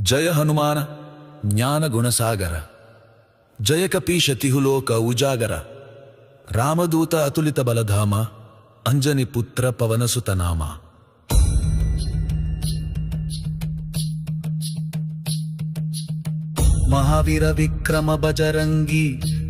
जय हनुमान ज्ञान गुणसागर, जय कपीश तिहुलोक उजागर, रामदूत अतुलित बलधाम, अंजनी पुत्र पवनसुत नाम। महावीर विक्रम बजरंगी,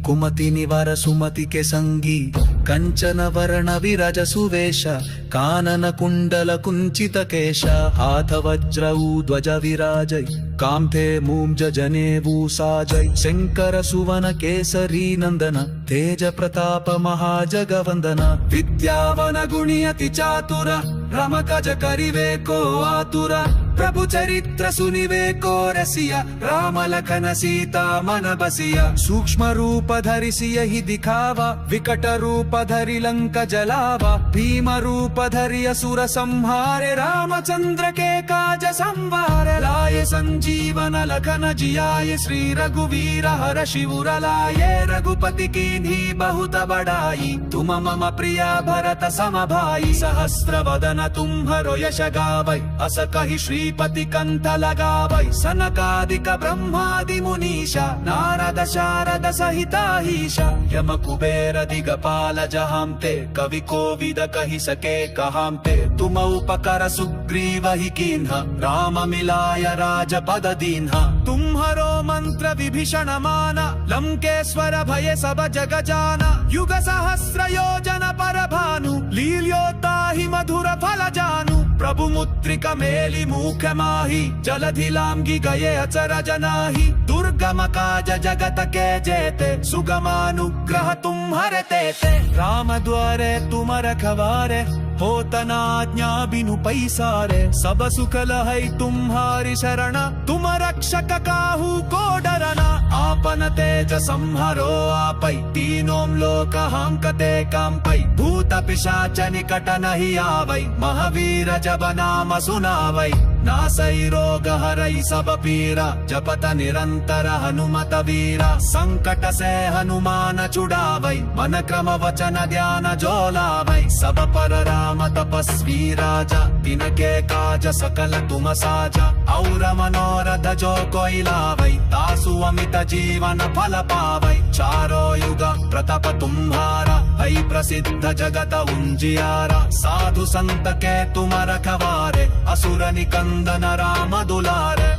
कुमति निवार सुमति के संगी, कंचन वर्ण विराज सुवेश, कानन कुंडल कुंचित केश, हाथ वज्र ध्वज विराजय, कांते मूंज जनेऊ साजय, शंकर सुवन केसरी नंदन, तेज प्रताप महाजगवंदन, विद्यावन गुणी अति चातुर, रमकज करिवे को आतुर, प्रभु चरित्र सुनिवे को रसिया, राम लखन सीता मन बसिया, सूक्ष्म रूप धरिसि यही दिखावा, विकट रूप धरि लंक जलावा, भीम रूप धरि असुर संहारे, रामचंद्र के काज संवारे, लाए संजीवन लखन जियाए, श्री रघुवीर हर शिवर लाए, रघुपति कीन्ही बहुत बड़ाई, तुम मम प्रिया भरत सम भाई, सहस्र वदन तुम्हरो यश गावै, अस कहि श्रीपति कंठ लगावै, सनकादिक ब्रह्मादि मुनीषा, नारद शारद सहिताहीशा, यम कुबेर दिगपाल जहांते, कवि कोविद कहि सके कहांते, तुम उपकर सुग्रीव ही कीन्हा, राम मिलाय राजपद दीन्हा, तुम्हरो मंत्र विभीषण माना, लंकेश्वर भय सब जग जाना, युग सहस्र योजन पर भानु, लील्योताहि मधुर फल जानू, प्रभु मुद्रिका मेलि मुख माही, जलधि लांघि गए अचरज नाही, दुर्गम काज जगत के जेते, सुगमानुग्रह तुम्हरे तेते, राम द्वारे तुम रखवारे, होत न आज्ञा बिनु पैसारे, सब सुख लहै तुम्हारी शरण, तुम रक्षक काहू को डरना, आपन तेज संहरो आपै, तीनों लोक हांकते कांपै, भूत पिशाच निकट नहीं आवै, महावीर जब नाम सुनावै, नासै रोग हरै सब पीरा, जपत निरंतर हनुमत वीरा, संकट से हनुमान छुड़ावै, मन क्रम वचन ध्यान जो लावै, सब पर राम तपस्वी राजा, तिनके काज सकल तुम साजा, और मनोरथ जो कोई लावै, तासु अमित जीवन फल पावै, चारों युग प्रताप तुम्हारा, है प्रसिद्ध जगत उजियारा, साधु संत के तुम रखवारे, असुर निकंदन राम दुलारे,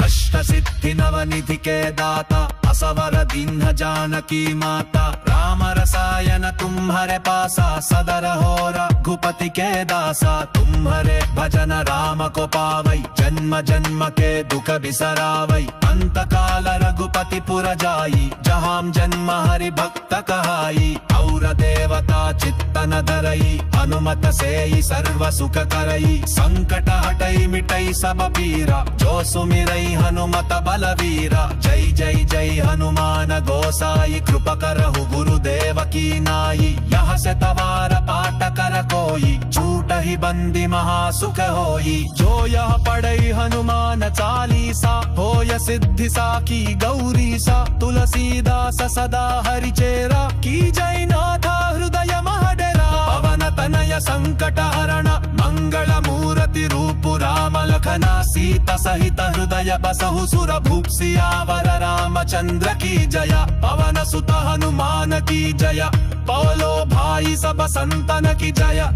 अष्ट सिद्धि नवनिधि के दाता, असवर दीन्ह जानकी माता, राम रसायन तुम्हारे पासा, सदर हो रघुपति के दासा, तुम्हारे भजन राम को पावै, जन्म जन्म के दुख बिसरावै, अंत काल रघुपति पुर जाई, जहाँ जन्म हरि भक्त कहाई, और देवता चित्तन धरई, हनुमत से ही सर्व सुख करई, संकट हटई मिटई सब पीरा, जो सुमिरई हनुमत बलवीरा, जय जय जय हनुमान गोसाई, कृपा करहु गुरुदेव की नाई, यह से तवार पाठ कर कोई, छूट ही बंदी महासुख होई, जो यह पढ़ई हनुमान चालीसा, होय सिद्धि साखी गौरी सा, तुलसीदास सदा हरिचेरा, की जय नाथा हृदय महडेरा, पवन तनय संकट हरण, मंगल मूर्ति रूप राम लखना, सीता सहित हृदय बसहु सुर भूप, सियावर रामचंद्र की जया, पवन सुत हनुमान की जया, पवलो भाई सब संतन की जया।